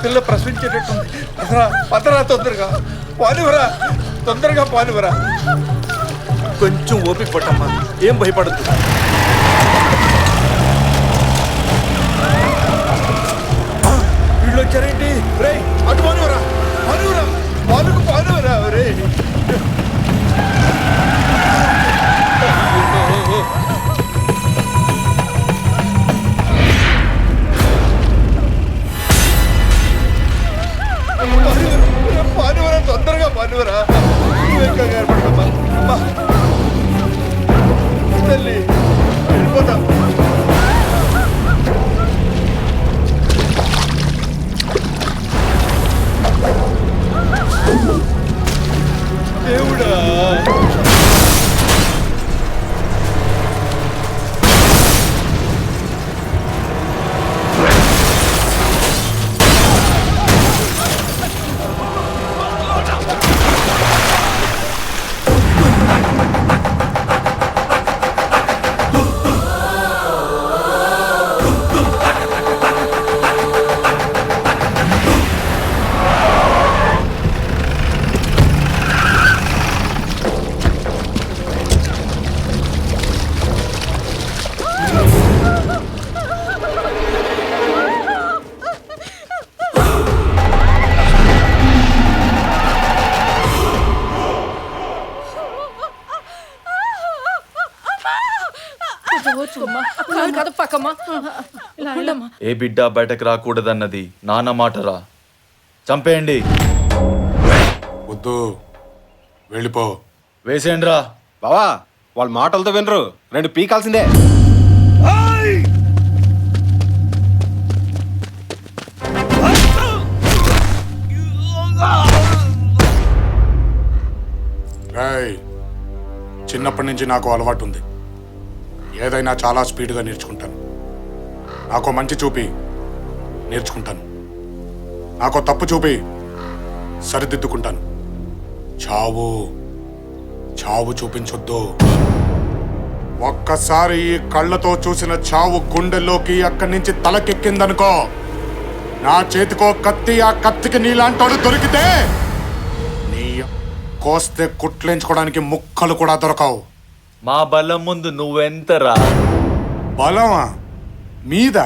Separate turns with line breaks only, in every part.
పిల్ల ప్రశ్నించేటట్టుంది. పదరా పదరా, తొందరగా పాలువరా, తొందరగా పాలువరా. కొంచెం ఓపిక పట్టమ్మా, ఏం భయపడద్దు. వీళ్ళు వచ్చారేంటి? రే అటు పాలువరా, పాలువరా, పాలుకు పాలువరా. రే పాలువరా, తొందరగా పాలువరా. నువ్వేం కంగారు పడకమ్మా. తల్లి వెళ్ళిపోతా. దేవుడా, ఏ బిడ్డ బయటకు రాకూడదన్నది నాన్న మాటరా. చంపేయండి.
వద్దు, వెళ్ళిపో.
వేసేయండిరా.
బావా వాళ్ళ మాటలతో వినరు, 2 పీకాల్సిందే.
చిన్నప్పటి నుంచి నాకు అలవాటు ఉంది. ఏదైనా చాలా స్పీడ్గా నేర్చుకుంటాను. నాకు మంచి చూపి నేర్చుకుంటాను, నాకు తప్పు చూపి సరిదిద్దుకుంటాను. చావు చావు చూపించొద్దు. ఒక్కసారి ఈ కళ్ళతో చూసిన చావు గుండెల్లోకి అక్కడి నుంచి తలకెక్కిందనుకో, నా చేతికో కత్తి, ఆ కత్తికి నీలాంటోడు దొరికితే నీ కోస్తే కుట్లేంచుకోవడానికి ముక్కలు కూడా దొరకవు.
మా బలం ముందు నువ్వెంతరా?
బలమా మీద?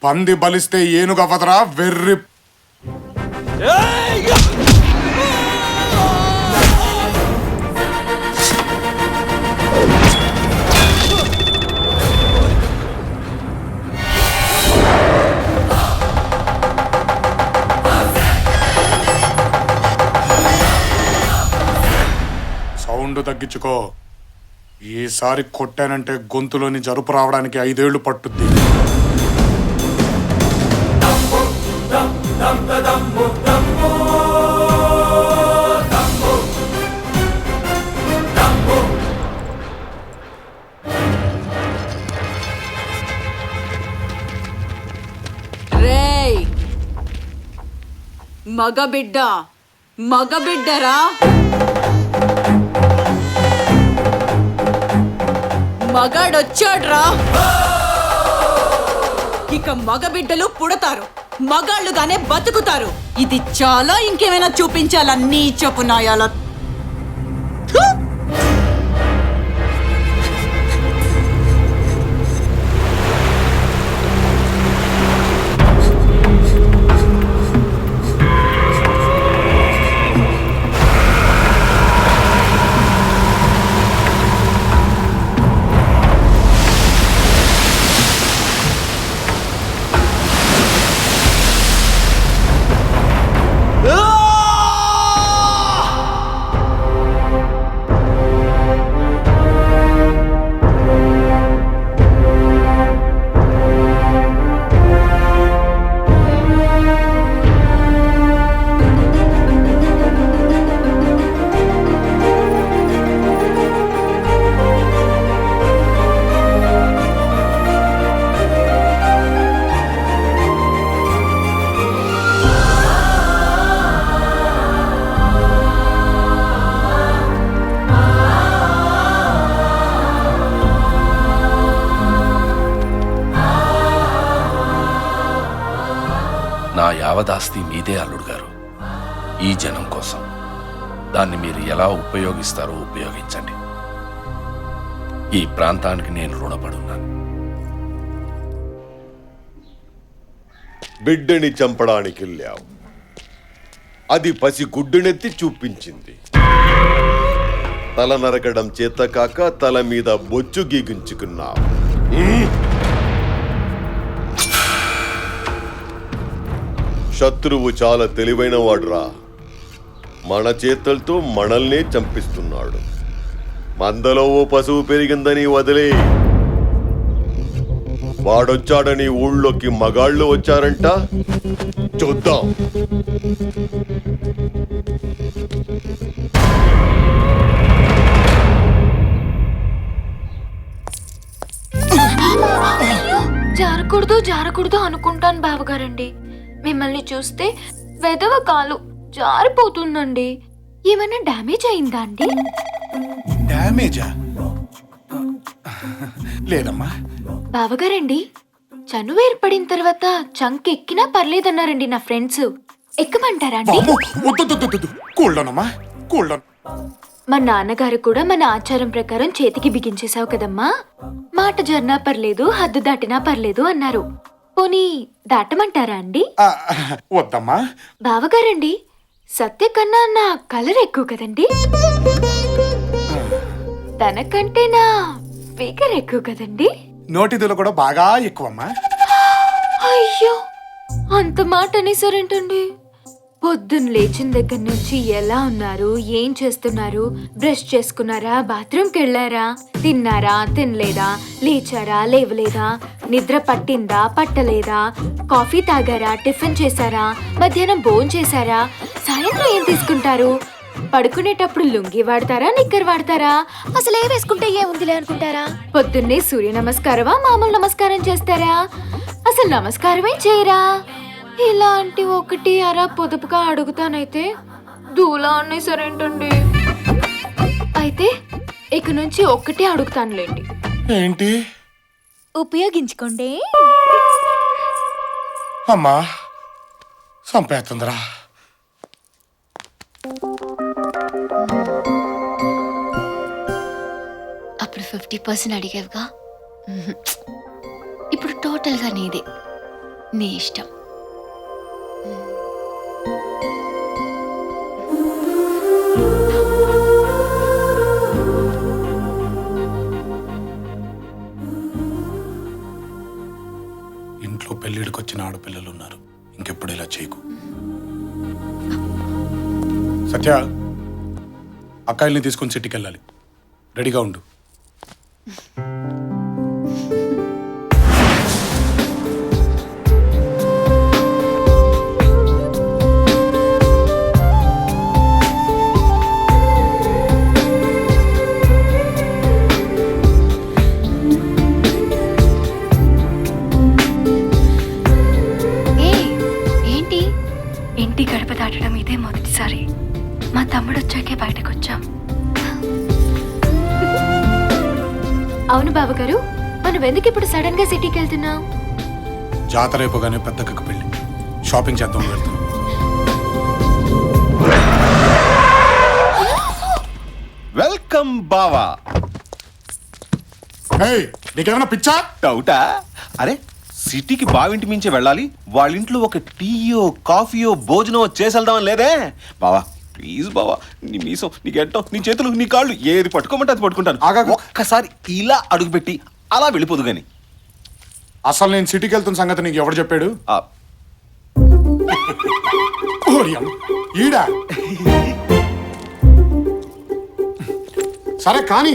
పంది బలిస్తే ఏనుగవదరా వెర్రి. సౌండ్ తగ్గించుకో. ఈసారి కొట్టానంటే గొంతులోని జరుపు రావడానికి 5 ఏళ్లు పట్టుద్ది.
రేయ్ మగబిడ్డరా, మగాడొచ్చాడ్రా. ఇక మగబిడ్డలు పుడతారు, మగాళ్ళుగానే బతుకుతారు. ఇది చాలా, ఇంకేమైనా చూపించాలా నీ చెప్పు నాయాల?
నా యావదాస్తి మీదే అల్లుడు గారు. ఈ జనం కోసం దాన్ని మీరు ఎలా ఉపయోగిస్తారో ఉపయోగించండి. ఈ ప్రాంతానికి నేను రుణపడున్నాను.
బిడ్డని చంపడానికి వెళ్ళావు, అది పసి గుడ్డునెత్తి చూపించింది. తల నరకడం చేత కాక తల మీద బొచ్చు గీగించుకున్నావు. శత్రువు చాలా తెలివైన వాడురా. మన చేతులతో మనల్నే చంపిస్తున్నాడు. మందలో ఓ పశువు పెరిగిందని వదిలే, వాడొచ్చాడని ఊళ్ళోకి మగాళ్ళు వచ్చారంట. చూద్దాం.
జారకూడదు జారకూడదు అనుకుంటాను బావగారండి. మిమ్మల్ని చూస్తే వెదవ కాలు జారిపోతుందండి. ఏమైనా డ్యామేజ్ అయిందా అండి?
డ్యామేజా? లేదమ్మా.
బావగారండి, చనువు ఏర్పడిన తర్వాత చంక్ ఎక్కినా పర్లేదన్నారండి నా ఫ్రెండ్స్. ఎక్కమంటారా అండి?
కూల్డోనమ్మా, కూల్డోన్.
మా నాన్నగారు కూడా మన ఆచారం ప్రకారం చేతికి బిగించేశావు కదమ్మా, మాట జర్నా పర్లేదు హద్దు దాటినా పర్లేదు అన్నారు. పోనీ దాటమంటారా అండి?
వద్దమ్మా.
బావగారండి, సత్య కన్నా నా కలర్ ఎక్కువ కదండి, తనకంటే నా ఫిగర్ ఎక్కువ కదండి.
నోటిదులు కూడా బాగా ఎక్కువమ్మా.
అయ్యో, అంత మాట అనేసారేంటండి? పొద్దున్న లేచిన దగ్గర నుంచి ఎలా ఉన్నారు, ఏం చేస్తున్నారు, బ్రష్ చేసుకున్నారా, బాత్రూమ్కి వెళ్ళారా, తిన్నారా తినలేదా, లేచారా లేవలేదా, నిద్ర పట్టిందా పట్టలేదా, కాఫీ తాగారా, టిఫిన్ చేశారా, మధ్యాహ్నం భోజనం చేశారా, సాయంత్రం ఏం తీసుకుంటారు, పడుకునేటప్పుడు లుంగి వాడతారా నిక్కర్ వాడతారా, అసలు ఏ వేసుకుంటే ఏముందిలే అనుకుంటారా, పొద్దున్నే సూర్య నమస్కారమా మామూలు నమస్కారం చేస్తారా, అసలు నమస్కారమే చేయరా? ఇలాంటి ఒకటి అరా పొదుపుగా అడుగుతానైతే దూలా అనేసరేంటండి. అయితే ఇక నుంచి ఒక్కటే అడుగుతానులేండి.
ఏంటి?
ఉపయోగించుకోండి.
అమ్మా సంపేస్తుందిరా.
అప్పుడు 50% అడిగావుగా, ఇప్పుడు టోటల్గా నీదే, నీ ఇష్టం.
ఇంట్లో పెళ్ళిడికి వచ్చిన ఆడపిల్లలు ఉన్నారు, ఇంకెప్పుడు ఇలా చేయకు. సత్య, అక్కాయిల్ని తీసుకొని సిటీకి వెళ్ళాలి, రెడీగా ఉండు.
ఇంటి గడప దాటడం ఇదే మొదటిసారి. మా తమ్ముడు వచ్చాకే బయటకు వచ్చాం.
అవును బావగారు, మనం ఎందుకు ఇప్పుడు సడన్ గా సిటీకి వెళ్తున్నాం?
జాతర అయిపోగానే పెద్దక్కకు పెళ్ళి, షాపింగ్ చేద్దాం వెళ్తున్నాం.
వెల్కమ్ బావా.
నీకేమైనా పిచ్చా?
డౌటా? అరే, సిటీకి బావింటి మించి వెళ్ళాలి, వాళ్ళ ఇంట్లో ఒక టీయో కాఫీయో భోజనం చేసేద్దామని లేదే బావా. ప్లీజ్ బావా, నీ మీసం నీ గెట్టం నీ చేతులు నీ కాళ్ళు ఏది పట్టుకోమంటే అది పట్టుకుంటాను. ఒక్కసారి ఇలా అడుగుపెట్టి అలా వెళ్ళిపోదు గాని.
అసలు నేను సిటీకి వెళ్తున్న సంగతి నీకు ఎవరు చెప్పాడు? ఈడా సరే కానీ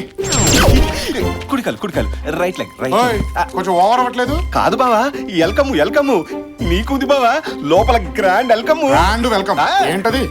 కుడికాలు రైట్ లెగ్ రైట్.
కొంచెం ఓవర్ అవ్వట్లేదు?
కాదు బావా, వెల్కమ్ నీకుంది బావా, లోపల గ్రాండ్ వెల్కమ్.
ఏంటది?